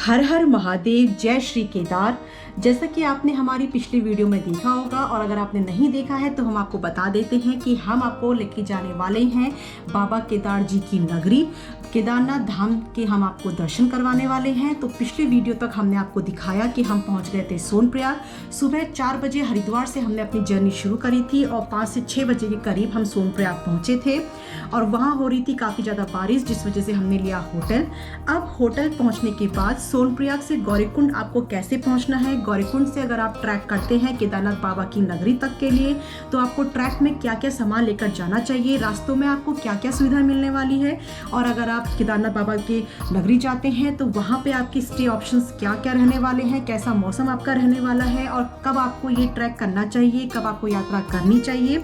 हर हर महादेव, जय श्री केदार। जैसा कि आपने हमारी पिछली वीडियो में देखा होगा और अगर आपने नहीं देखा है तो हम आपको बता देते हैं कि हम आपको लेके जाने वाले हैं बाबा केदार जी की नगरी केदारनाथ धाम के। हम आपको दर्शन करवाने वाले हैं। तो पिछली वीडियो तक हमने आपको दिखाया कि हम पहुंच गए थे सोनप्रयाग। सुबह 4 बजे हरिद्वार से हमने अपनी जर्नी शुरू करी थी और 5 से 6 बजे के करीब हम सोनप्रयाग पहुंचे थे और वहां हो रही थी काफ़ी ज़्यादा बारिश, जिस वजह से हमने लिया होटल। अब होटल पहुंचने के बाद सोनप्रयाग से गौरीकुंड आपको कैसे पहुंचना है, गौरीकुंड से अगर आप ट्रैक करते हैं केदारनाथ बाबा की नगरी तक के लिए तो आपको ट्रैक में क्या क्या सामान लेकर जाना चाहिए, रास्तों में आपको क्या क्या सुविधा मिलने वाली है, और अगर आप केदारनाथ बाबा की नगरी जाते हैं तो वहाँ पे आपकी स्टे ऑप्शंस क्या क्या रहने वाले हैं, कैसा मौसम आपका रहने वाला है और कब आपको ये ट्रैक करना चाहिए, कब आपको यात्रा करनी चाहिए।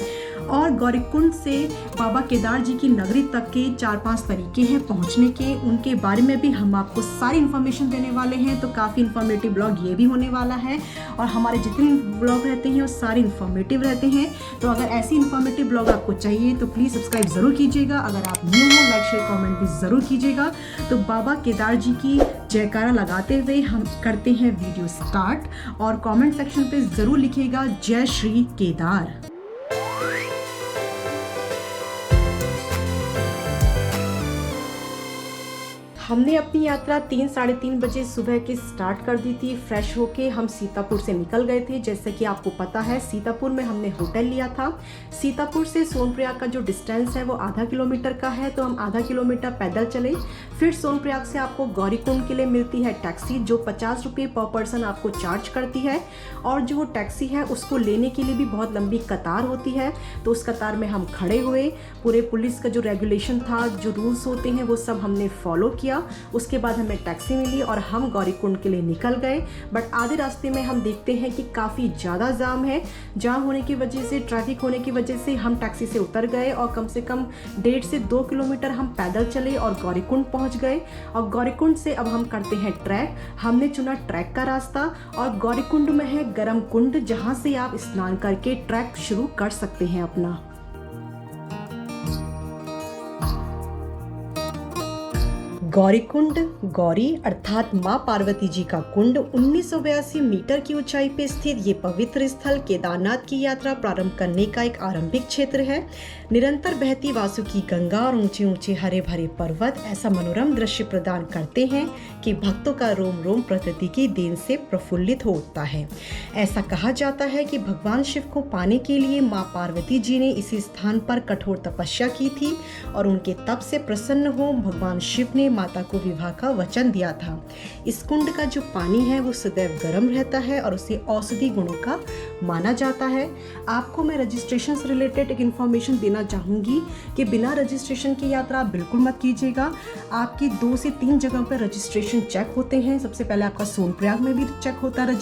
और गौरीकुंड से बाबा केदार जी की नगरी तक के 4-5 तरीके हैं पहुंचने के, उनके बारे में भी हम आपको सारी इन्फॉर्मेशन देने वाले हैं। तो काफ़ी इन्फॉर्मेटिव ब्लॉग ये भी होने वाला है और हमारे जितने ब्लॉग रहते हैं वो सारे इन्फॉर्मेटिव रहते हैं। तो अगर ऐसी इन्फॉर्मेटिव ब्लॉग आपको चाहिए तो प्लीज़ सब्सक्राइब ज़रूर कीजिएगा। अगर आप न्यू हो लाइक शेयर कॉमेंट भी ज़रूर कीजिएगा। तो बाबा केदार जी की जयकारा लगाते हुए हम करते हैं वीडियो स्टार्ट और कमेंट सेक्शन पे ज़रूर लिखिएगा जय श्री केदार। हमने अपनी यात्रा 3-3:30 बजे सुबह के स्टार्ट कर दी थी। फ्रेश होके हम सीतापुर से निकल गए थे। जैसे कि आपको पता है सीतापुर में हमने होटल लिया था। सीतापुर से सोनप्रयाग का जो डिस्टेंस है वो आधा किलोमीटर का है, तो हम आधा किलोमीटर पैदल चले। फिर सोनप्रयाग से आपको गौरीकुंड के लिए मिलती है टैक्सी जो 50 रुपये पर पर्सन आपको चार्ज करती है और जो टैक्सी है उसको लेने के लिए भी बहुत लंबी कतार होती है। तो उस कतार में हम खड़े हुए, पूरे पुलिस का जो रेगुलेशन था, जो रूल्स होते हैं वो सब हमने फॉलो किया। उसके बाद हमें टैक्सी मिली और हम गौरीकुंड के लिए निकल गए। बट आधे रास्ते में हम देखते हैं कि काफ़ी ज़्यादा जाम है। जाम होने की वजह से, ट्रैफिक होने की वजह से हम टैक्सी से उतर गए और कम से कम 1.5 से 2 किलोमीटर हम पैदल चले और गौरीकुंड पहुंच गए। और गौरीकुंड से अब हम करते हैं ट्रैक। हमने चुना ट्रैक का रास्ता और गौरीकुंड में है गर्म कुंड, जहाँ से आप स्नान करके ट्रैक शुरू कर सकते हैं अपना। गौरीकुंड, गौरी अर्थात माँ पार्वती जी का कुंड, 1982 मीटर की ऊंचाई पर स्थित ये पवित्र स्थल केदारनाथ की यात्रा प्रारंभ करने का एक आरंभिक क्षेत्र है। निरंतर बहती वासुकी गंगा और ऊंचे ऊंचे हरे भरे पर्वत ऐसा मनोरम दृश्य प्रदान करते हैं कि भक्तों का रोम रोम प्रकृति की देन से प्रफुल्लित हो उठता है। ऐसा कहा जाता है कि भगवान शिव को पाने के लिए माँ पार्वती जी ने इसी स्थान पर कठोर तपस्या की थी और उनके तप से प्रसन्न हो भगवान शिव ने माता को विवाह का वचन दिया था। इस कुंड का जो पानी है वो सदैव गर्म रहता है और उसे औषधि गुणों का माना जाता है। आपको मैं रजिस्ट्रेशन से रिलेटेड एक इन्फॉर्मेशन देना चाहूँगी कि बिना रजिस्ट्रेशन की यात्रा बिल्कुल मत कीजिएगा। आपकी 2 से 3 जगह पर रजिस्ट्रेशन चेक होते हैं। सबसे पहले आपका सोनप्रयाग में भी चेक होता है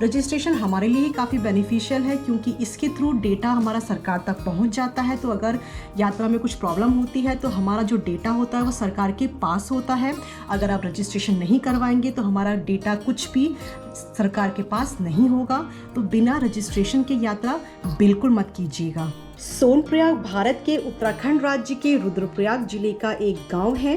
रजिस्ट्रेशन हमारे लिए काफ़ी बेनिफिशियल है क्योंकि इसके थ्रू डेटा हमारा सरकार तक पहुँच जाता है। तो अगर यात्रा में कुछ प्रॉब्लम होती है तो हमारा जो डेटा होता है वो सरकार के पास होता है। अगर आप रजिस्ट्रेशन नहीं करवाएंगे तो हमारा डेटा कुछ भी सरकार के पास नहीं होगा। तो बिना रजिस्ट्रेशन की यात्रा बिल्कुल मत कीजिएगा। सोनप्रयाग भारत के उत्तराखंड राज्य के रुद्रप्रयाग जिले का एक गांव है।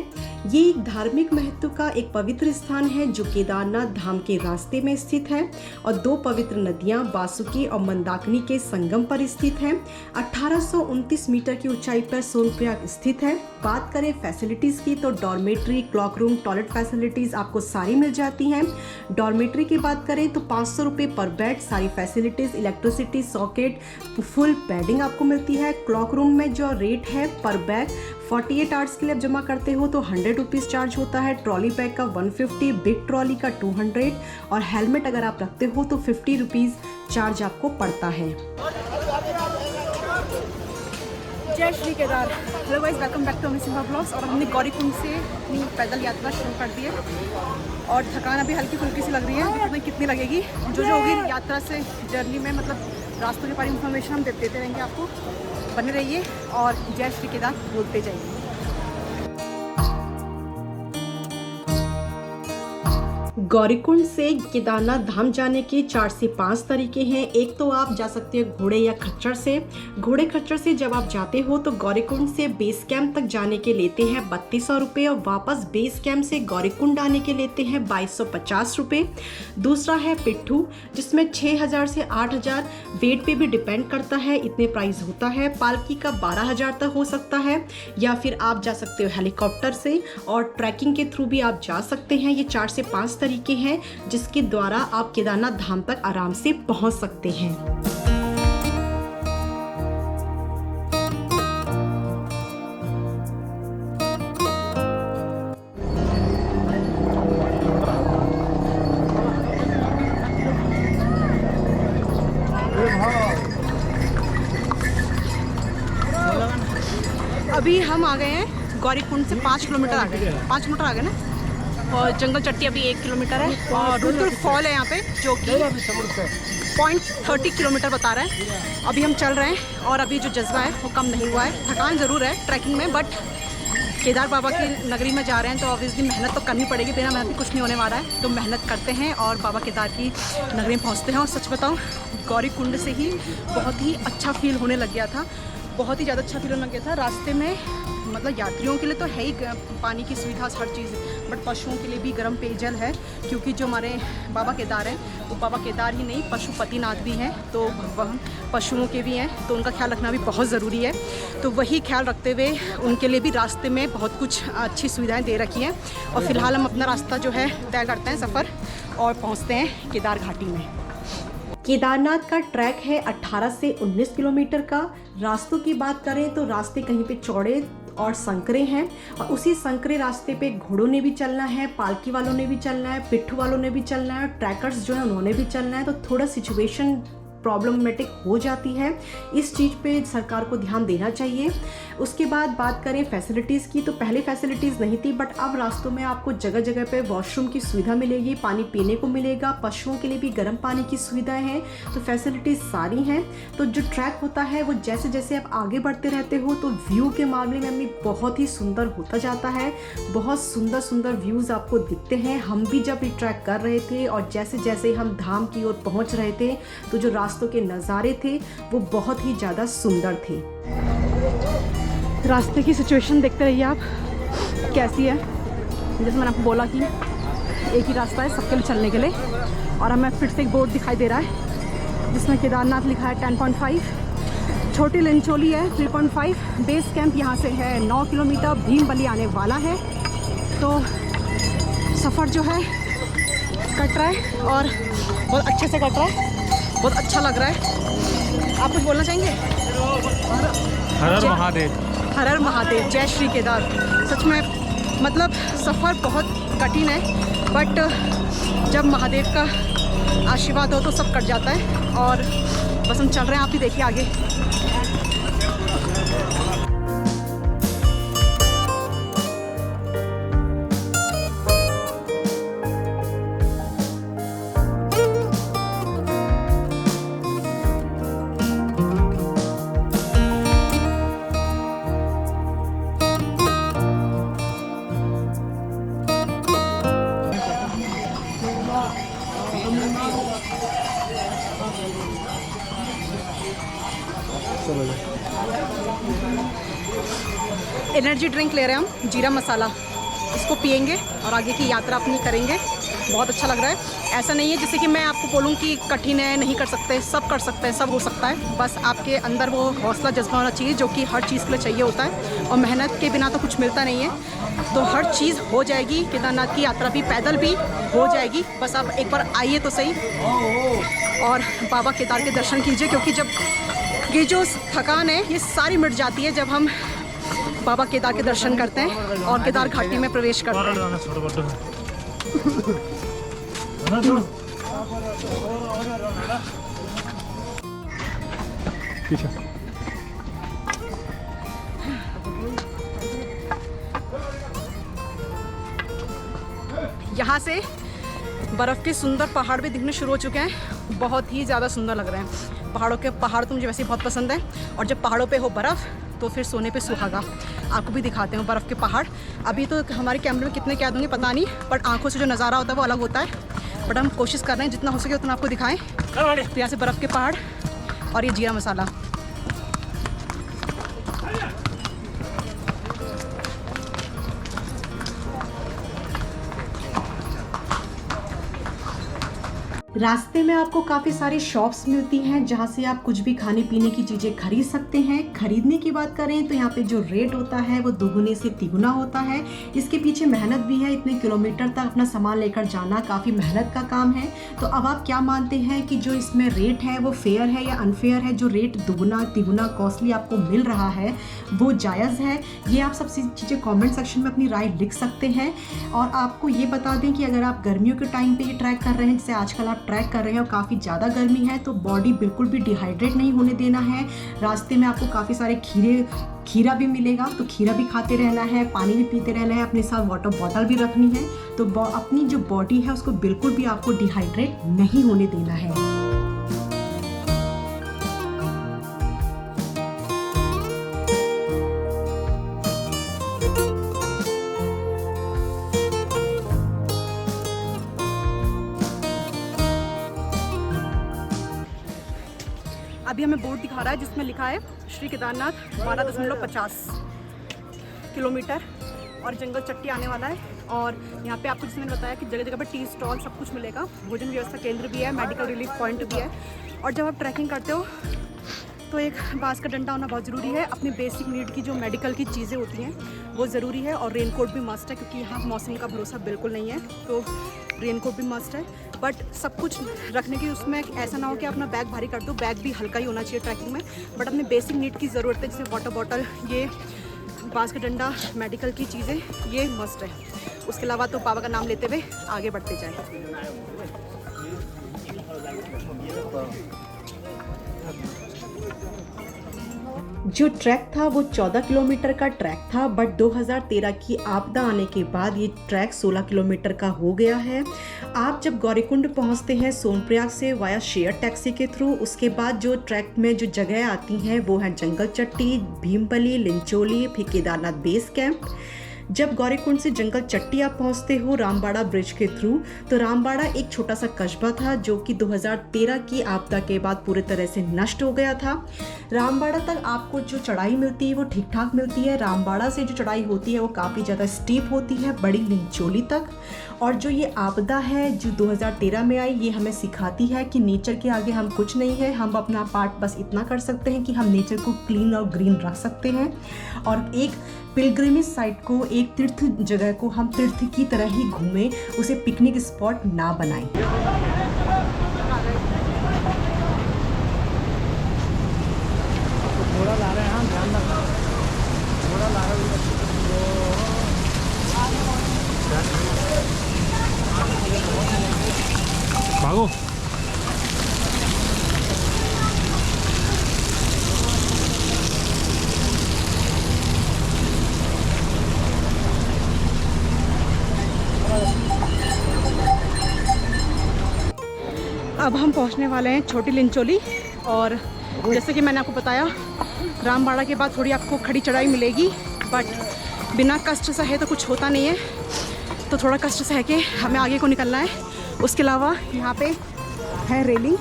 ये एक धार्मिक महत्व का एक पवित्र स्थान है जो केदारनाथ धाम के रास्ते में स्थित है और 2 पवित्र नदियां बासुकी और मंदाकिनी के संगम पर स्थित है। 1829 मीटर की ऊंचाई पर सोनप्रयाग स्थित है। बात करें फैसिलिटीज़ की तो dormitory, clock room, toilet facilities आपको सारी मिल जाती हैं। डॉर्मेट्री की बात करें तो 500 रुपये पर बेड, सारी facilities, electricity, socket, full bedding आपको मिलती है। क्लॉक रूम में जो रेट है पर बैग 48 आवर्स के लिए आप जमा करते हो तो 100 रुपीज़ चार्ज होता है। ट्रॉली बैग का 150, बिग ट्रॉली का 200 और हेलमेट अगर आप रखते हो तो 50 रुपीज़ चार्ज आपको पड़ता है। जय Shri Kedar. Hello guys, welcome back to Simha blogs. और हमने गौरीकुंड से अपनी पैदल यात्रा शुरू कर दी है और थकान अभी हल्की फुल्की सी लग रही है। पता नहीं कितनी लगेगी। जो होगी यात्रा से जर्नी में, मतलब रास्तों के बारे में इन्फॉर्मेशन हम देते रहेंगे आपको। बने रहिए और जय श्री केदार बोलते जाइए। गौरीकुंड से केदारनाथ धाम जाने के 4 से 5 तरीके हैं। एक तो आप जा सकते हैं घोड़े या खच्चर से। घोड़े खच्चर से जब आप जाते हो तो गौरीकुंड से बेस कैंप तक जाने के लेते हैं 3200 रुपये और वापस बेस कैंप से गौरीकुंड आने के लेते हैं 2250 रुपये। दूसरा है पिट्ठू, जिसमें 6000 से 8000 वेट पे भी डिपेंड करता है, इतने प्राइस होता है। पालकी का 12000 तक हो सकता है। या फिर आप जा सकते हो हेलीकॉप्टर से और ट्रैकिंग के थ्रू भी आप जा सकते हैं। ये 4 से 5 तरीके हैं जिसके द्वारा आप केदारनाथ धाम तक आराम से पहुंच सकते हैं। अभी हम आ गए हैं गौरीकुंड से 5 किलोमीटर आ गए, 5 किलोमीटर आ गए ना। और जंगल चट्टी अभी 1 किलोमीटर है और रुद्र फॉल है यहाँ पे जो कि 0.30 किलोमीटर बता रहा है। अभी हम चल रहे हैं और अभी जो जज्बा है वो कम नहीं हुआ है। थकान ज़रूर है ट्रैकिंग में, बट केदार बाबा की नगरी में जा रहे हैं तो ऑब्वियसली मेहनत तो करनी पड़ेगी, बिना मेहनत कुछ नहीं होने वाला है। तो मेहनत करते हैं और बाबा केदार की नगरी में पहुँचते हैं। और सच बताऊँ, गौरीकुंड से ही बहुत ही अच्छा फील होने लग गया था, बहुत ही ज़्यादा अच्छा फील होने लग गया था। रास्ते में मतलब यात्रियों के लिए तो है ही पानी की सुविधा, हर चीज़, बट पशुओं के लिए भी गर्म पेयजल है, क्योंकि जो हमारे बाबा केदार हैं वो बाबा केदार ही नहीं पशुपतिनाथ भी हैं, तो वह पशुओं के भी हैं, तो उनका ख्याल रखना भी बहुत ज़रूरी है। तो वही ख्याल रखते हुए उनके लिए भी रास्ते में बहुत कुछ अच्छी सुविधाएँ दे रखी हैं। और फिलहाल हम अपना रास्ता जो है तय करते हैं सफ़र और पहुँचते हैं केदार घाटी में। केदारनाथ का ट्रैक है 18 से 19 किलोमीटर का। रास्तों की बात करें तो रास्ते कहीं पे चौड़े और संकरे हैं और उसी संकरे रास्ते पे घोड़ों ने भी चलना है, पालकी वालों ने भी चलना है, पिट्ठू वालों ने भी चलना है, ट्रैकर्स जो है उन्होंने भी चलना है। तो थोड़ा सिचुएशन प्रॉब्लमेटिक हो जाती है, इस चीज़ पे सरकार को ध्यान देना चाहिए। उसके बाद बात करें फैसिलिटीज़ की, तो पहले फैसिलिटीज़ नहीं थी, बट अब रास्तों में आपको जगह जगह पे वॉशरूम की सुविधा मिलेगी, पानी पीने को मिलेगा, पशुओं के लिए भी गर्म पानी की सुविधाएं हैं, तो फैसिलिटीज़ सारी हैं। तो जो ट्रैक होता है वो जैसे जैसे आप आगे बढ़ते रहते हो तो व्यू के मामले में भी बहुत ही सुंदर होता जाता है। बहुत सुंदर सुंदर व्यूज़ आपको दिखते हैं। हम भी जब ये ट्रैक कर रहे थे और जैसे जैसे हम धाम की ओर पहुँच रहे थे तो जो रास्तों के नज़ारे थे वो बहुत ही ज़्यादा सुंदर थे। रास्ते की सिचुएशन देखते रहिए आप कैसी है। जैसे मैंने आपको बोला कि एक ही रास्ता है सबके लिए चलने के लिए, और हमें फिर से एक बोर्ड दिखाई दे रहा है जिसमें केदारनाथ लिखा है 10.5, छोटी लिंचोली है 3.5, बेस कैंप यहाँ से है 9 किलोमीटर, भीमबली आने वाला है। तो सफ़र जो है कट रहा है और बहुत अच्छे से कट रहा है, बहुत अच्छा लग रहा है। आप कुछ बोलना चाहेंगे? हर हर महादेव, हर हर महादेव, जय श्री केदार। सच में मतलब सफ़र बहुत कठिन है, बट जब महादेव का आशीर्वाद हो तो सब कट जाता है। और बस हम चल रहे हैं, आप भी देखिए आगे। एनर्जी ड्रिंक ले रहे हैं हम, जीरा मसाला, इसको पियेंगे और आगे की यात्रा अपनी करेंगे। बहुत अच्छा लग रहा है। ऐसा नहीं है जैसे कि मैं आपको बोलूँ कि कठिन है, नहीं कर सकते, सब कर सकते हैं, सब हो सकता है। बस आपके अंदर वो हौसला जज्बा होना चाहिए जो कि हर चीज़ के लिए चाहिए होता है, और मेहनत के बिना तो कुछ मिलता नहीं है। तो हर चीज़ हो जाएगी, केदारनाथ की यात्रा भी पैदल भी हो जाएगी। बस आप एक बार आइए तो सही और बाबा केदार के दर्शन कीजिए, क्योंकि जब ये जो थकान है ये सारी मिट जाती है जब हम बाबा केदार के दर्शन करते हैं और केदार घाटी में प्रवेश करते हैं। यहाँ से बर्फ़ के सुंदर पहाड़ भी दिखने शुरू हो चुके हैं, बहुत ही ज़्यादा सुंदर लग रहे हैं। पहाड़ तो मुझे वैसे ही बहुत पसंद है, और जब पहाड़ों पे हो बर्फ़ तो फिर सोने पे सुहागा। आपको भी दिखाते हैं बर्फ़ के पहाड़। अभी तो हमारे कैमरे में कितने कैद होंगे पता नहीं, बट आंखों से जो नज़ारा होता है वो अलग होता है। बट हम कोशिश कर रहे हैं जितना हो सके उतना आपको दिखाएं। तो यहाँ से बर्फ़ के पहाड़ और ये जीरा मसाला। रास्ते में आपको काफ़ी सारी शॉप्स मिलती हैं जहाँ से आप कुछ भी खाने पीने की चीज़ें खरीद सकते हैं। खरीदने की बात करें तो यहाँ पे जो रेट होता है वो दुगुने से तिगुना होता है। इसके पीछे मेहनत भी है, इतने किलोमीटर तक अपना सामान लेकर जाना काफ़ी मेहनत का काम है। तो अब आप क्या मानते हैं कि जो इसमें रेट है वो फेयर है या अनफेयर है? जो रेट दुगुना तिगुना कॉस्टली आपको मिल रहा है वो जायज़ है? ये आप सब चीज़ें कॉमेंट सेक्शन में अपनी राय लिख सकते हैं। और आपको ये बता दें कि अगर आप गर्मियों के टाइम पर ये ट्रैक कर रहे हैं, जैसे आजकल आप ट्रैक कर रहे हैं और काफ़ी ज़्यादा गर्मी है, तो बॉडी बिल्कुल भी डिहाइड्रेट नहीं होने देना है। रास्ते में आपको काफ़ी सारे खीरा भी मिलेगा, तो खीरा भी खाते रहना है, पानी भी पीते रहना है, अपने साथ वाटर बॉटल भी रखनी है। तो अपनी जो बॉडी है उसको बिल्कुल भी आपको डिहाइड्रेट नहीं होने देना है। अभी हमें बोर्ड दिखा रहा है जिसमें लिखा है श्री केदारनाथ 12.50 किलोमीटर और जंगल चट्टी आने वाला है। और यहाँ पे आपको जिसने बताया कि जगह जगह पे टी स्टॉल सब कुछ मिलेगा, भोजन व्यवस्था केंद्र भी है, मेडिकल रिलीफ पॉइंट भी है। और जब आप ट्रैकिंग करते हो तो एक बांस का डंडा होना बहुत ज़रूरी है। अपनी बेसिक नीड की जो मेडिकल की चीज़ें होती हैं वो ज़रूरी है। और रेनकोट भी मस्ट है क्योंकि यहाँ मौसम का भरोसा बिल्कुल नहीं है, तो रेनकोट भी मस्ट है। बट सब कुछ रखने की उसमें ऐसा ना हो कि अपना बैग भारी कर दो, बैग भी हल्का ही होना चाहिए ट्रैकिंग में। बट अपने बेसिक नीड की ज़रूरत है, जैसे वाटर बॉटल, ये बांस का डंडा, मेडिकल की चीज़ें, ये मस्ट है। उसके अलावा तो बाबा का नाम लेते हुए आगे बढ़ते जाए। जो ट्रैक था वो 14 किलोमीटर का ट्रैक था, बट 2013 की आपदा आने के बाद ये ट्रैक 16 किलोमीटर का हो गया है। आप जब गौरीकुंड पहुंचते हैं सोनप्रयाग से वाया शेयर टैक्सी के थ्रू, उसके बाद जो ट्रैक में जो जगह आती हैं वो है जंगल चट्टी, भीमपली, लिंचोली, फिर केदारनाथ बेस कैंप। जब गौरीकुंड से जंगल चट्टी आप पहुंचते हो रामबाड़ा ब्रिज के थ्रू, तो रामबाड़ा एक छोटा सा कस्बा था जो कि 2013 की आपदा के बाद पूरी तरह से नष्ट हो गया था। रामबाड़ा तक आपको जो चढ़ाई मिलती है वो ठीक ठाक मिलती है। रामबाड़ा से जो चढ़ाई होती है वो काफ़ी ज़्यादा स्टीप होती है, बड़ी लिंचोली तक। और जो ये आपदा है जो 2013 में आई, ये हमें सिखाती है कि नेचर के आगे हम कुछ नहीं है। हम अपना पार्ट बस इतना कर सकते हैं कि हम नेचर को क्लीन और ग्रीन रख सकते हैं। और एक पिलग्रिमेज साइट को, एक तीर्थ जगह को हम तीर्थ की तरह ही घूमें, उसे पिकनिक स्पॉट ना बनाएं। घोड़ा ला रहे हैं हम, ध्यान रखना। घोड़ा ला रहे हैं भागो। अब हम पहुंचने वाले हैं छोटी लिंचोली। और जैसे कि मैंने आपको बताया, रामबाड़ा के बाद थोड़ी आपको खड़ी चढ़ाई मिलेगी, बट बिना कष्ट सहे तो कुछ होता नहीं है। तो थोड़ा कष्ट सह के हमें आगे को निकलना है। उसके अलावा यहाँ पे है रेलिंग,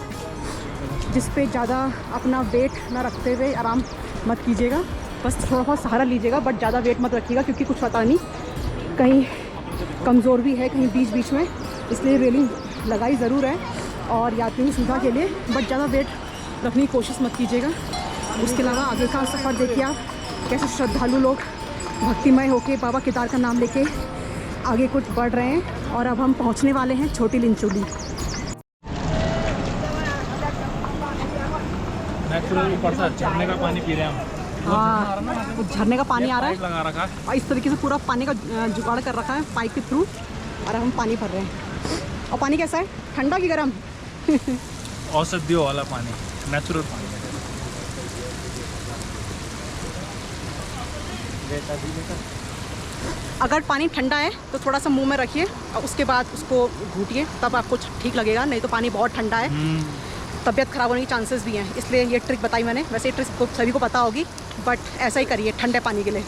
जिस पे ज़्यादा अपना वेट ना रखते हुए आराम मत कीजिएगा, बस थोड़ा बहुत सहारा लीजिएगा, बट ज़्यादा वेट मत रखिएगा क्योंकि कुछ पता नहीं, कहीं कमज़ोर भी है कहीं बीच बीच में, इसलिए रेलिंग लगाई ज़रूर है और यात्रियों की सुविधा के लिए, बट ज़्यादा वेट रखने की कोशिश मत कीजिएगा। उसके अलावा आगे का सफ़र देखिए आप, कैसे श्रद्धालु लोग भक्तिमय होकर बाबा केदार का नाम लेके आगे कुछ बढ़ रहे हैं। और अब हम पहुंचने वाले हैं छोटी लिंचोली। नेचुरल ऊपर से झरने का पानी पी रहे हैं हम। हाँ, झरने का पानी आ रहा है लगा रखा है और इस तरीके से पूरा पानी का जुगाड़ कर रखा है पाइप के थ्रू, और अब हम पानी भर रहे हैं। और पानी कैसा है, ठंडा कि गर्म? औषधियों वाला पानी, नेचुरल पानी। अगर पानी ठंडा है तो थोड़ा सा मुंह में रखिए और उसके बाद उसको घूटिए, तब आपको ठीक लगेगा। नहीं तो पानी बहुत ठंडा है, तबीयत ख़राब होने के चांसेस भी हैं, इसलिए ये ट्रिक बताई मैंने। वैसे ये ट्रिक सभी को पता होगी, बट ऐसा ही करिए ठंडे पानी के लिए।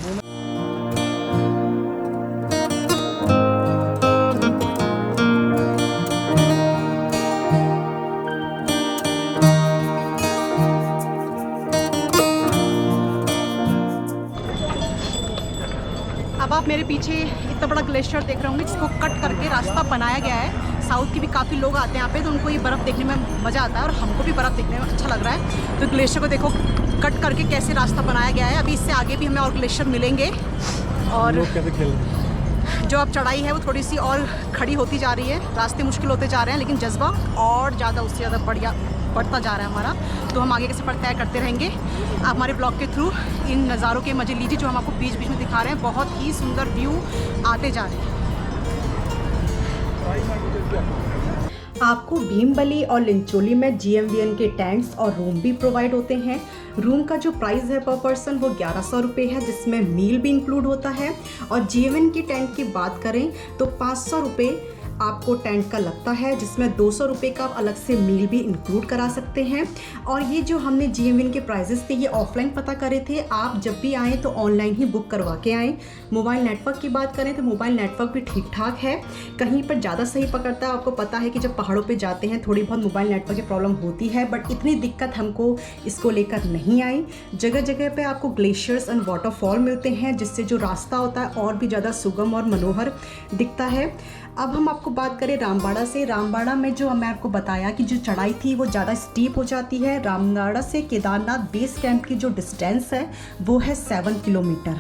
पीछे इतना बड़ा ग्लेशियर देख रहे होंगे जिसको कट करके रास्ता बनाया गया है। साउथ के भी काफ़ी लोग आते हैं यहाँ पे, तो उनको ये बर्फ़ देखने में मज़ा आता है और हमको भी बर्फ़ देखने में अच्छा लग रहा है। तो ग्लेशियर को देखो कट करके कैसे रास्ता बनाया गया है। अभी इससे आगे भी हमें और ग्लेशियर मिलेंगे और लोग कैसे खेल रहे हैं। जो अब चढ़ाई है वो थोड़ी सी और खड़ी होती जा रही है, रास्ते मुश्किल होते जा रहे हैं, लेकिन जज्बा और ज़्यादा उससे ज़्यादा बढ़ता जा रहा है हमारा। तो हम आगे का सफ़र तय करते रहेंगे। आप हमारे ब्लॉग के थ्रू इन नज़ारों के मज़े लीजिए जो हम आपको बीच बीच में दिखा रहे हैं। बहुत ही सुंदर व्यू आते जा रहे हैं। आपको भीमबली और लिंचोली में GMVN के टेंट्स और रूम भी प्रोवाइड होते हैं। रूम का जो प्राइस है पर पर्सन वो 1100 रुपये है, जिसमें मील भी इंक्लूड होता है। और GMVN की टेंट की बात करें तो 500 रुपये आपको टेंट का लगता है, जिसमें 200 रुपये का आप अलग से मील भी इंक्लूड करा सकते हैं। और ये जो हमने GMVN के प्राइजेस थे ये ऑफलाइन पता करे थे। आप जब भी आएँ तो ऑनलाइन ही बुक करवा के आएँ। मोबाइल नेटवर्क की बात करें तो मोबाइल नेटवर्क भी ठीक ठाक है, कहीं पर ज़्यादा सही पकड़ता है। आपको पता है कि जब पहाड़ों पर जाते हैं थोड़ी बहुत मोबाइल नेटवर्क की प्रॉब्लम होती है, बट इतनी दिक्कत हमको इसको लेकर नहीं आई। जगह जगह पर आपको ग्लेशियर्स एंड वाटरफॉल मिलते हैं, जिससे जो रास्ता होता है और भी ज़्यादा सुगम और मनोहर दिखता है। अब हम आपको बात करें रामबाड़ा से। रामबाड़ा में जो मैं आपको बताया कि जो चढ़ाई थी वो ज़्यादा स्टीप हो जाती है। रामबाड़ा से केदारनाथ बेस कैंप की जो डिस्टेंस है वो है 7 किलोमीटर।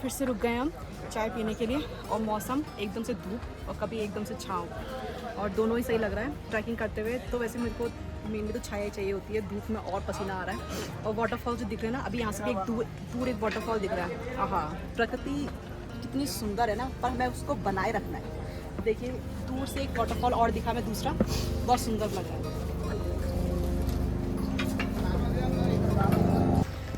फिर से रुक गए हम चाय पीने के लिए और मौसम एकदम से धूप और कभी एकदम से छाँव, और दोनों ही सही लग रहा है ट्रैकिंग करते हुए। तो वैसे मेरे को मेनली तो छाया चाहिए होती है, धूप में और पसीना आ रहा है। और वाटरफॉल जो दिख रहे हैं ना, अभी यहाँ से भी एक दूर एक वाटरफॉल दिख रहा है। हाँ, प्रकृति कितनी सुंदर है ना, पर हमें उसको बनाए रखना है। देखिए दूर से एक वाटरफॉल और दिखा मैं दूसरा, बहुत सुंदर लग रहा है।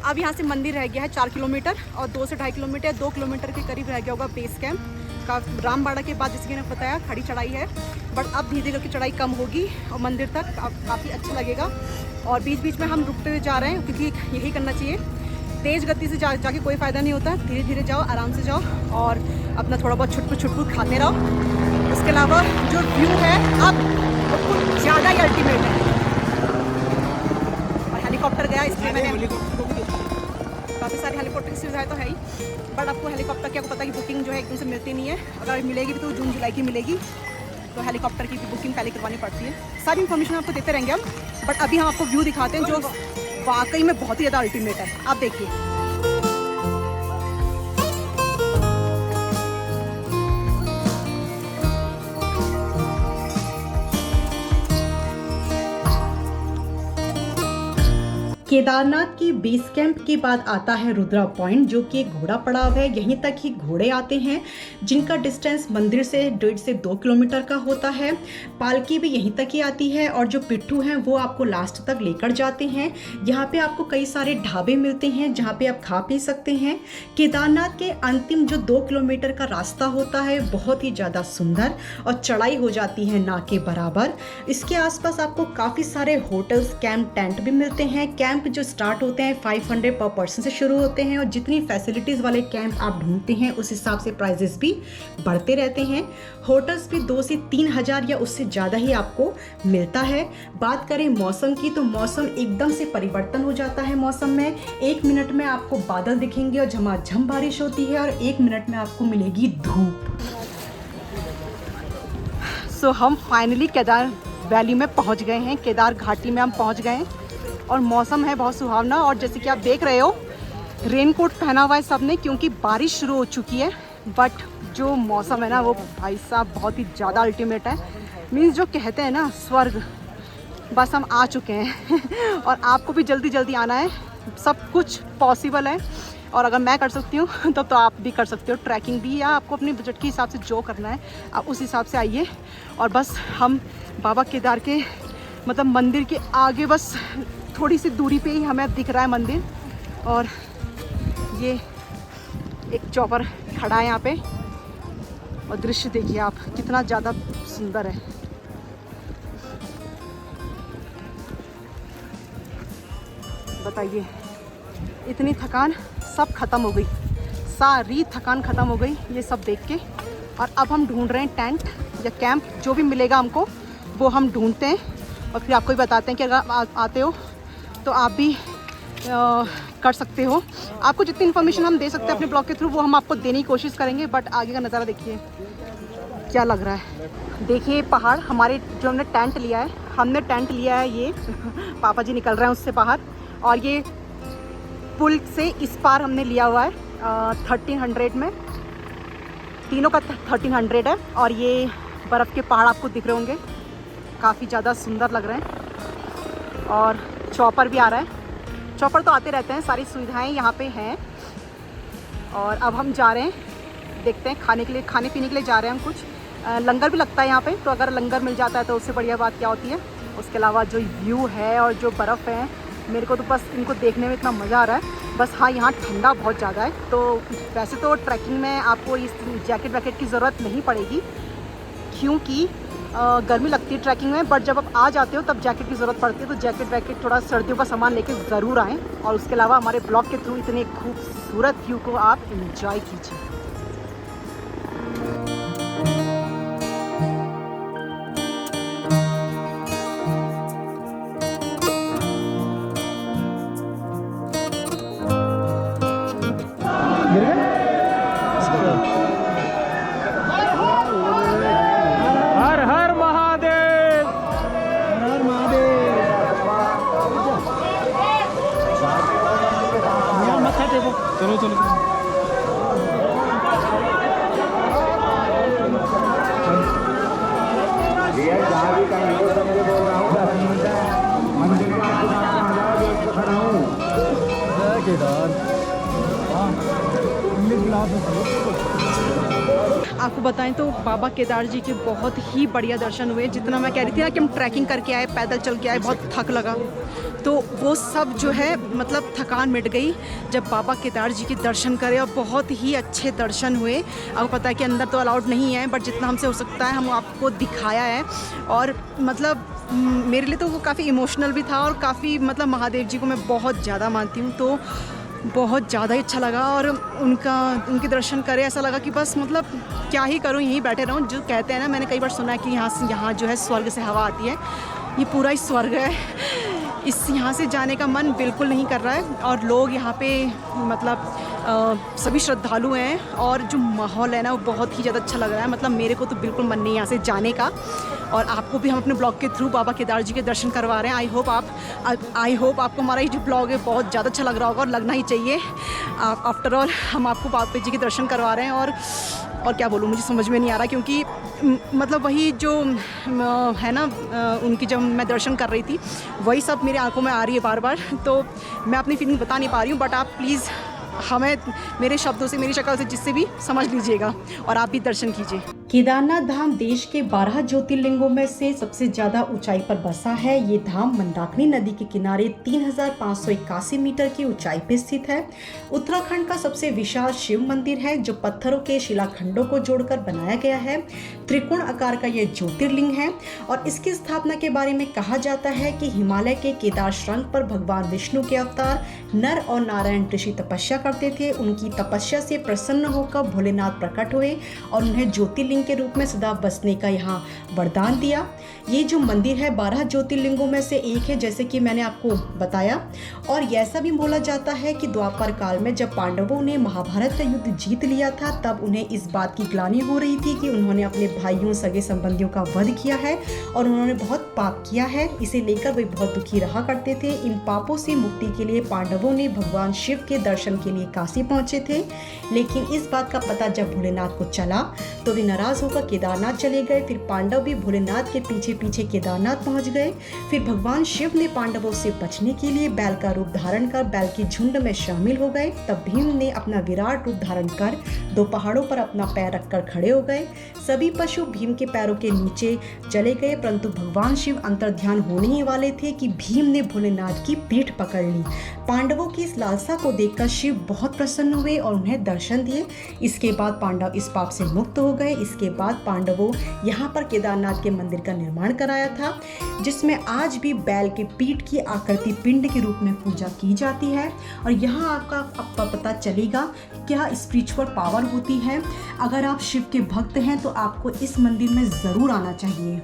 अब यहाँ से मंदिर रह गया है 4 किलोमीटर और 2 से 2.5 किलोमीटर 2 किलोमीटर के करीब रह गया होगा बेस कैंप का। रामबाड़ा के बाद जैसे कि मैंने बताया खड़ी चढ़ाई है, बट अब धीरे धीरे करके चढ़ाई कम होगी और मंदिर तक काफ़ी अच्छा लगेगा। और बीच बीच में हम रुकते हुए जा रहे हैं, क्योंकि यही करना चाहिए। तेज़ गति से जाके कोई फ़ायदा नहीं होता, धीरे धीरे जाओ, आराम से जाओ और अपना थोड़ा बहुत छुटपुट खाते रहो। उसके अलावा जो व्यू है अब कुछ ज़्यादा ही अल्टीमेट है। और हेलीकॉप्टर गया, इसलिए मैंने काफ़ी सारी हेलीकॉप्टर की सुविधाएँ तो है ही, बट आपको हेलीकॉप्टर की आपको पता है कि बुकिंग जो है एकदम से मिलती नहीं है। अगर मिलेगी भी तो जून जुलाई की मिलेगी, तो हेलीकॉप्टर की भी बुकिंग पहले करवानी पड़ती है। सारी इन्फॉर्मेशन आपको देते रहेंगे हम, बट अभी हम आपको व्यू दिखाते हैं जो वाकई में बहुत ही ज़्यादा अल्टीमेट है। आप देखिए केदारनाथ की बेस कैंप के बाद आता है रुद्रा पॉइंट, जो कि एक घोड़ा पड़ाव है। यहीं तक ही घोड़े आते हैं, जिनका डिस्टेंस मंदिर से 1.5 से 2 किलोमीटर का होता है। पालकी भी यहीं तक ही आती है और जो पिट्ठू हैं वो आपको लास्ट तक लेकर जाते हैं। यहाँ पे आपको कई सारे ढाबे मिलते हैं जहाँ पे आप खा पी सकते हैं। केदारनाथ के अंतिम जो 2 किलोमीटर का रास्ता होता है बहुत ही ज़्यादा सुंदर और चढ़ाई हो जाती है ना के बराबर। इसके आसपास आपको काफ़ी सारे होटल्स, कैंप, टेंट भी मिलते हैं। कैंप जो स्टार्ट होते हैं 500 पर पर्सन से शुरू होते हैं और जितनी फैसिलिटीज़ वाले कैंप आप ढूंढते हैं उस हिसाब से प्राइजेस भी बढ़ते रहते हैं। होटल्स भी 2 से 3 हज़ार या उससे ज़्यादा ही आपको मिलता है। बात करें मौसम की तो मौसम एकदम से परिवर्तन हो जाता है। मौसम में 1 मिनट में आपको बादल दिखेंगे और झमाझम बारिश होती है और 1 मिनट में आपको मिलेगी धूप। सो हम फाइनली केदार वैली में पहुंच गए हैं, केदार घाटी में हम पहुंच गए हैं और मौसम है बहुत सुहावना। और जैसे कि आप देख रहे हो रेनकोट पहना हुआ है सबने, क्योंकि बारिश शुरू हो चुकी है। बट जो मौसम है ना वो भाई साहब बहुत ही ज़्यादा अल्टीमेट है। मीन्स जो कहते हैं ना स्वर्ग, बस हम आ चुके हैं और आपको भी जल्दी जल्दी आना है। सब कुछ पॉसिबल है और अगर मैं कर सकती हूँ तब तो आप भी कर सकते हो। ट्रैकिंग भी, या आपको अपने बजट के हिसाब से जो करना है आप उस हिसाब से आइए। और बस हम बाबा केदार के मतलब मंदिर के आगे बस थोड़ी सी दूरी पे ही हमें दिख रहा है मंदिर। और ये एक चॉपर खड़ा है यहाँ पे और दृश्य देखिए आप कितना ज़्यादा सुंदर है। बताइए, इतनी थकान सब खत्म हो गई, सारी थकान खत्म हो गई ये सब देख के। और अब हम ढूंढ रहे हैं टेंट या कैंप, जो भी मिलेगा हमको वो हम ढूंढते हैं और फिर आपको भी बताते हैं कि अगर आते हो तो आप भी कर सकते हो। आपको जितनी इन्फॉर्मेशन हम दे सकते हैं अपने ब्लॉग के थ्रू वो हम आपको देने की कोशिश करेंगे। बट आगे का नज़ारा देखिए क्या लग रहा है। देखिए पहाड़, हमारे जो हमने टेंट लिया है, ये पापा जी निकल रहे हैं उससे बाहर, और ये पुल से इस पार हमने लिया हुआ है 1300 में, तीनों का 1300 है। और ये बर्फ़ के पहाड़ आपको दिख रहे होंगे, काफ़ी ज़्यादा सुंदर लग रहे हैं। और चॉपर भी आ रहा है, चॉपर तो आते रहते हैं, सारी सुविधाएं यहाँ पे हैं। और अब हम जा रहे हैं, देखते हैं खाने पीने के लिए जा रहे हैं हम। कुछ लंगर भी लगता है यहाँ पे, तो अगर लंगर मिल जाता है तो उससे बढ़िया बात क्या होती है। उसके अलावा जो व्यू है और जो बर्फ़ है, मेरे को तो बस इनको देखने में इतना मज़ा आ रहा है। बस हाँ, यहाँ ठंडा बहुत ज़्यादा है, तो वैसे तो ट्रैकिंग में आपको इस जैकेट वैकेट की ज़रूरत नहीं पड़ेगी क्योंकि गर्मी लगती है ट्रैकिंग में। बट जब आप आ जाते हो तब जैकेट की ज़रूरत पड़ती है, तो जैकेट वैकेट थोड़ा सर्दियों का सामान लेके ज़रूर आएँ। और उसके अलावा हमारे ब्लॉग के थ्रू इतने खूबसूरत व्यू को आप एंजॉय कीजिए। हर हर महादेव, हर हर महादेव। मत्था टेको, चलो चलो। आपको बताएं तो बाबा केदार जी के बहुत ही बढ़िया दर्शन हुए। जितना मैं कह रही थी ना कि हम ट्रैकिंग करके आए, पैदल चल के आए, बहुत थक लगा, तो वो सब जो है मतलब थकान मिट गई जब बाबा केदार जी के दर्शन करे। और बहुत ही अच्छे दर्शन हुए। आपको पता है कि अंदर तो अलाउड नहीं है, बट जितना हमसे हो सकता है हम आपको दिखाया है। और मतलब मेरे लिए तो वो काफ़ी इमोशनल भी था, और काफ़ी मतलब महादेव जी को मैं बहुत ज़्यादा मानती हूँ, तो बहुत ज़्यादा ही अच्छा लगा। और उनके दर्शन करे, ऐसा लगा कि बस मतलब क्या ही करूँ, यहीं बैठे रहूँ। जो कहते हैं ना, मैंने कई बार सुना है कि यहाँ जो है स्वर्ग से हवा आती है, ये पूरा ही स्वर्ग है। यहाँ से जाने का मन बिल्कुल नहीं कर रहा है। और लोग यहाँ पे मतलब सभी श्रद्धालु हैं, और जो माहौल है ना वो बहुत ही ज़्यादा अच्छा लग रहा है। मतलब मेरे को तो बिल्कुल मन नहीं यहाँ से जाने का। और आपको भी हम अपने ब्लॉग के थ्रू बाबा केदार जी के दर्शन करवा रहे हैं। आई होप आपको हमारा ये जो ब्लॉग है बहुत ज़्यादा अच्छा लग रहा होगा, और लगना ही चाहिए। आफ्टर ऑल हम आपको बाबा जी के दर्शन करवा रहे हैं। और क्या बोलूँ, मुझे समझ में नहीं आ रहा, क्योंकि मतलब वही जो है ना उनकी जब मैं दर्शन कर रही थी वही सब मेरी आंखों में आ रही है बार बार। तो मैं अपनी फीलिंग बता नहीं पा रही हूँ, बट आप प्लीज़ हमें मेरे शब्दों से, मेरी शक्ल से, जिससे भी समझ लीजिएगा, और आप भी दर्शन कीजिए। केदारनाथ धाम देश के 12 ज्योतिर्लिंगों में से सबसे ज्यादा ऊंचाई पर बसा है। ये धाम मंदाकिनी नदी के किनारे 3581 मीटर की ऊंचाई पर स्थित है। उत्तराखंड का सबसे विशाल शिव मंदिर है, जो पत्थरों के शिलाखंडों को जोड़कर बनाया गया है। त्रिकोण आकार का यह ज्योतिर्लिंग है, और इसकी स्थापना के बारे में कहा जाता है कि हिमालय के केदार श्रृंग पर भगवान विष्णु के अवतार नर और नारायण ऋषि तपस्या करते थे। उनकी तपस्या से प्रसन्न होकर भोलेनाथ प्रकट हुए और उन्हें ज्योतिर्लिंग के रूप में सदा बसने का यहाँ वरदान दिया। ये जो मंदिर है 12 ज्योतिर्लिंगों में से एक है, जैसे कि मैंने आपको बताया। और ऐसा भी बोला जाता है कि द्वापर काल में जब पांडवों ने महाभारत का युद्ध जीत लिया था, तब उन्हें इस बात की ग्लानि हो रही थी कि उन्होंने अपने भाइयों, सगे संबंधियों का वध किया है और उन्होंने बहुत पाप किया है। इसे लेकर वे बहुत दुखी रहा करते थे। इन पापों से मुक्ति के लिए पांडवों ने भगवान शिव के दर्शन के लिए काशी पहुंचे थे। लेकिन इस बात का पता जब भोलेनाथ को चला तो वे नाराज होकर केदारनाथ चले गए। फिर पांडव भी भोलेनाथ के पीछे पीछे केदारनाथ पहुंच गए। फिर भगवान शिव ने पांडवों से बचने के लिए बैल का रूप धारण कर बैल की झुंड में शामिल हो गए। तब भीम ने अपना विराट रूप धारण कर 2 पहाड़ों पर अपना पैर रखकर खड़े हो गए। सभी पशु भीम के पैरों के नीचे चले गए, परंतु भगवान शिव अंतर्ध्यान होने ही वाले थे कि भीम ने भोलेनाथ की पीठ पकड़ ली। पांडवों की इस लालसा को देखकर शिव बहुत प्रसन्न हुए और उन्हें दर्शन दिए। इसके बाद पांडव इस पाप से मुक्त हो गए। इसके बाद पांडवों यहाँ पर केदारनाथ के मंदिर का निर्माण कराया था, जिसमें आज भी बैल के पीठ की आकृति पिंड के रूप में पूजा की जाती है। और यहाँ आपका पता चलेगा क्या स्पिरिचुअल पावर होती है। अगर आप शिव के भक्त हैं तो आपको इस मंदिर में ज़रूर आना चाहिए।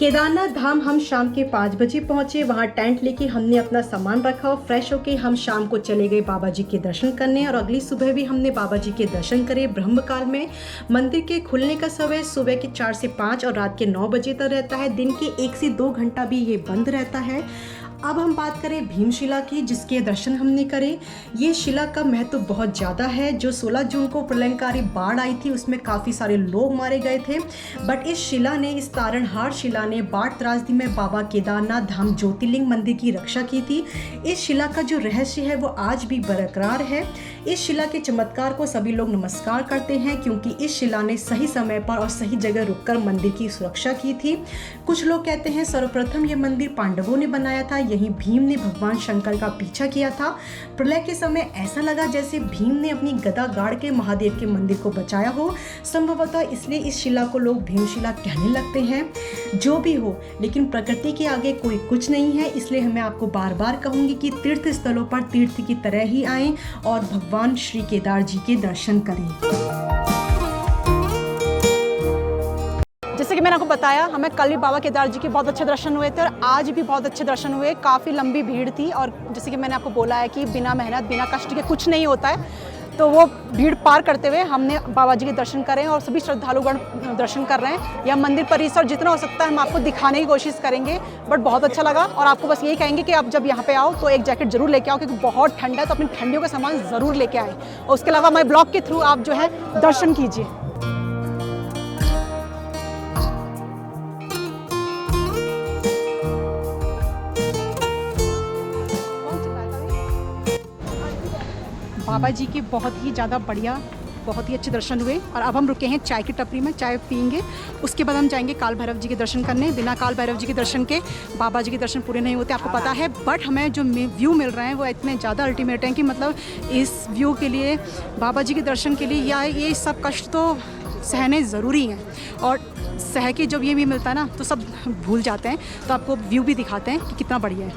केदारनाथ धाम हम शाम के 5 बजे पहुंचे। वहां टेंट लेके हमने अपना सामान रखा और फ्रेश होके हम शाम को चले गए बाबा जी के दर्शन करने। और अगली सुबह भी हमने बाबा जी के दर्शन करे। ब्रह्मकाल में मंदिर के खुलने का समय सुबह के 4 से 5 और रात के 9 बजे तक रहता है। दिन के 1 से 2 घंटा भी ये बंद रहता है। अब हम बात करें भीमशिला की, जिसके दर्शन हमने करे। ये शिला का महत्व बहुत ज़्यादा है। जो 16 जून को प्रलयंकारी बाढ़ आई थी उसमें काफ़ी सारे लोग मारे गए थे, बट इस शिला ने, इस तारणहार शिला ने बाढ़ त्रासदी में बाबा केदारनाथ धाम ज्योतिर्लिंग मंदिर की रक्षा की थी। इस शिला का जो रहस्य है वो आज भी बरकरार है। इस शिला के चमत्कार को सभी लोग नमस्कार करते हैं, क्योंकि इस शिला ने सही समय पर और सही जगह रुककर मंदिर की सुरक्षा की थी। कुछ लोग कहते हैं सर्वप्रथम ये मंदिर पांडवों ने बनाया था। यहीं भीम ने भगवान शंकर का पीछा किया था। प्रलय के समय ऐसा लगा जैसे भीम ने अपनी गदा गाड़ के महादेव के मंदिर को बचाया हो। संभवतः इसलिए इस शिला को लोग भीमशिला कहने लगते हैं। जो भी हो, लेकिन प्रकृति के आगे कोई कुछ नहीं है। इसलिए मैं आपको बार बार कहूँगी कि तीर्थ स्थलों पर तीर्थ की तरह ही आएँ और भगवान श्री केदार जी के दर्शन करें। जैसे कि मैंने आपको बताया, हमें कल भी बाबा केदार जी के बहुत अच्छे दर्शन हुए थे और आज भी बहुत अच्छे दर्शन हुए। काफ़ी लंबी भीड़ थी और जैसे कि मैंने आपको बोला है कि बिना मेहनत बिना कष्ट के कुछ नहीं होता है, तो वो भीड़ पार करते हुए हमने बाबा जी के दर्शन करें और सभी श्रद्धालुगण दर्शन कर रहे हैं। यह मंदिर परिसर जितना हो सकता है हम आपको दिखाने की कोशिश करेंगे, बट बहुत अच्छा लगा। और आपको बस यही कहेंगे कि आप जब यहाँ पे आओ तो एक जैकेट जरूर लेके आओ, क्योंकि बहुत ठंडा है, तो अपनी ठंडियों का सामान ज़रूर लेके आए। और उसके अलावा हमारे ब्लॉग के थ्रू आप जो है दर्शन कीजिए। बाबा जी के बहुत ही ज़्यादा बढ़िया, बहुत ही अच्छे दर्शन हुए। और अब हम रुके हैं चाय की टपरी में, चाय पियेंगे। उसके बाद हम जाएंगे काल भैरव जी के दर्शन करने। बिना काल भैरव जी के दर्शन के बाबा जी के दर्शन पूरे नहीं होते, आपको पता है। बट हमें जो व्यू मिल रहे हैं वो इतने ज़्यादा अल्टीमेट हैं कि मतलब इस व्यू के लिए, बाबा जी के दर्शन के लिए, या ये सब कष्ट तो सहने ज़रूरी हैं। और सह के जब ये भी मिलता है ना तो सब भूल जाते हैं। तो आपको व्यू भी दिखाते हैं कि कितना बढ़िया है।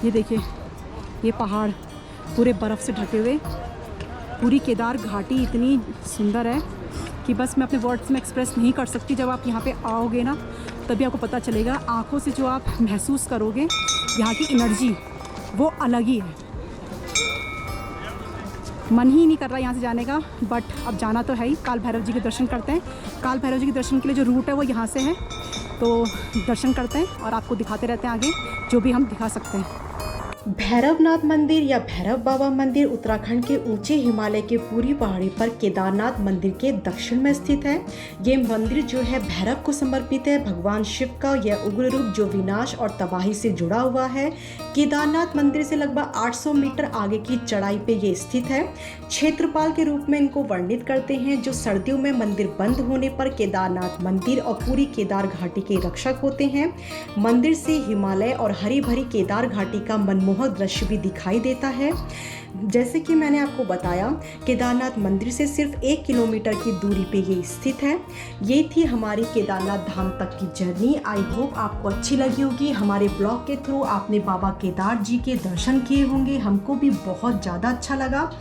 ये देखिए, ये पहाड़ पूरे बर्फ़ से ढके हुए, पूरी केदार घाटी इतनी सुंदर है कि बस मैं अपने वर्ड्स में एक्सप्रेस नहीं कर सकती। जब आप यहाँ पे आओगे ना तभी आपको पता चलेगा। आँखों से जो आप महसूस करोगे यहाँ की एनर्जी, वो अलग ही है। मन ही नहीं कर रहा यहाँ से जाने का, बट अब जाना तो है ही। काल भैरव जी के दर्शन करते हैं। काल भैरव जी के दर्शन के लिए जो रूट है वो यहाँ से है, तो दर्शन करते हैं और आपको दिखाते रहते हैं आगे जो भी हम दिखा सकते हैं। भैरवनाथ मंदिर या भैरव बाबा मंदिर उत्तराखंड के ऊंचे हिमालय के पूरी पहाड़ी पर केदारनाथ मंदिर के दक्षिण में स्थित है। ये मंदिर जो है भैरव को समर्पित है, भगवान शिव का यह उग्र रूप जो विनाश और तबाही से जुड़ा हुआ है। केदारनाथ मंदिर से लगभग 800 मीटर आगे की चढ़ाई पे ये स्थित है। क्षेत्रपाल के रूप में इनको वर्णित करते हैं, जो सर्दियों में मंदिर बंद होने पर केदारनाथ मंदिर और पूरी केदार घाटी के रक्षक होते हैं। मंदिर से हिमालय और हरी भरी केदार घाटी का मनमोहक दृश्य भी दिखाई देता है। जैसे कि मैंने आपको बताया, केदारनाथ मंदिर से सिर्फ 1 किलोमीटर की दूरी पे ये स्थित है। ये थी हमारी केदारनाथ धाम तक की जर्नी। आई होप आपको अच्छी लगी होगी। हमारे ब्लॉग के थ्रू आपने बाबा केदार जी के दर्शन किए होंगे, हमको भी बहुत ज़्यादा अच्छा लगा।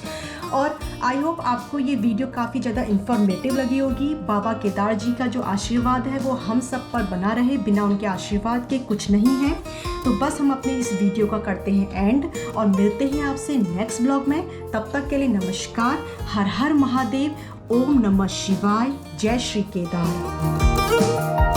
और आई होप आपको ये वीडियो काफ़ी ज़्यादा इन्फॉर्मेटिव लगी होगी। बाबा केदार जी का जो आशीर्वाद है वो हम सब पर बना रहे, बिना उनके आशीर्वाद के कुछ नहीं है। तो बस हम अपने इस वीडियो का करते हैं एंड और मिलते हैं आपसे नेक्स्ट ब्लॉग में। तब तक के लिए नमस्कार, हर हर महादेव, ओम नमः शिवाय, जय श्री केदार।